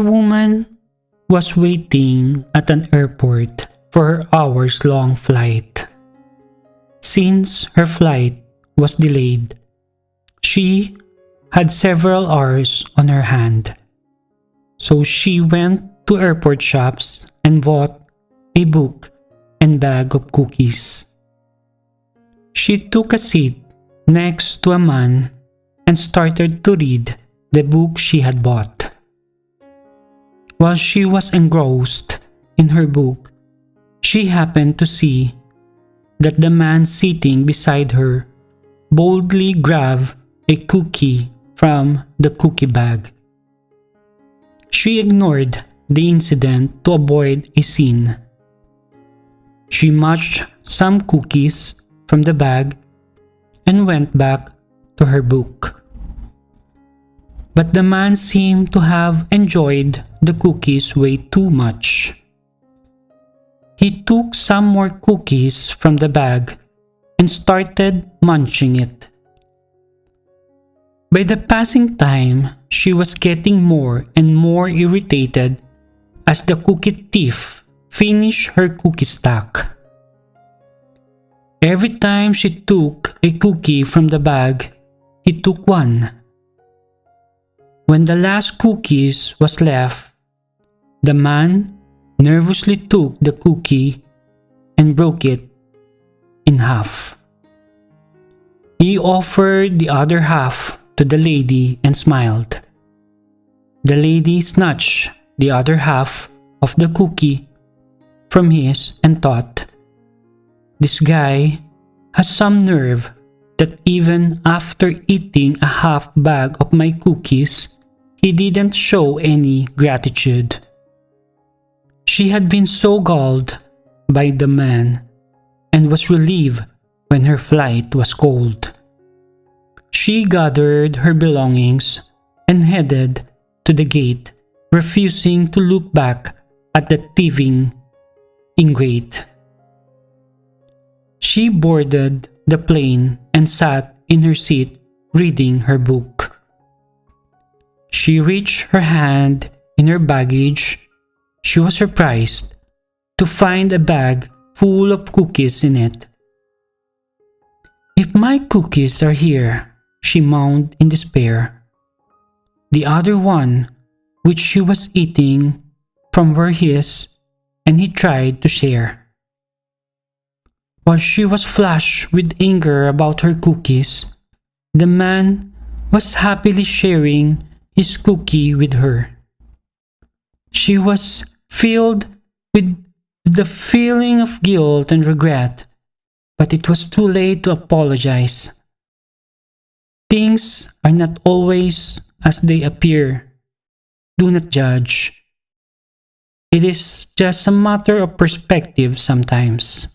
woman was waiting at an airport for her hours-long flight. Since her flight was delayed, she had several hours on her hand. So she went to airport shops and bought a book and bag of cookies. She took a seat next to a man and started to read the book she had bought. While she was engrossed in her book, she happened to see that the man sitting beside her boldly grabbed a cookie from the cookie bag. She ignored the incident to avoid a scene. She mushed some cookies from the bag and went back to her book. But the man seemed to have enjoyed the cookies way too much. He took some more cookies from the bag and started munching it. By the passing time, she was getting more and more irritated as the cookie thief finished her cookie stack. Every time she took a cookie from the bag, he took one. When the last cookies was left, the man nervously took the cookie and broke it in half. He offered the other half to the lady and smiled. The lady snatched the other half of the cookie from his and thought, "This guy has some nerve that even after eating a half bag of my cookies, he didn't show any gratitude." She had been so galled by the man and was relieved when her flight was cold. She gathered her belongings and headed to the gate, refusing to look back at the thieving ingrate. She boarded the plane and sat in her seat reading her book. She reached her hand in her baggage. She was surprised to find a bag full of cookies in it. "If my cookies are here," she moaned in despair. The other one, which she was eating from, were his, and he tried to share. While she was flushed with anger about her cookies, the man was happily sharing his cookie with her. She was filled with the feeling of guilt and regret, but it was too late to apologize. Things are not always as they appear. Do not judge. It is just a matter of perspective sometimes.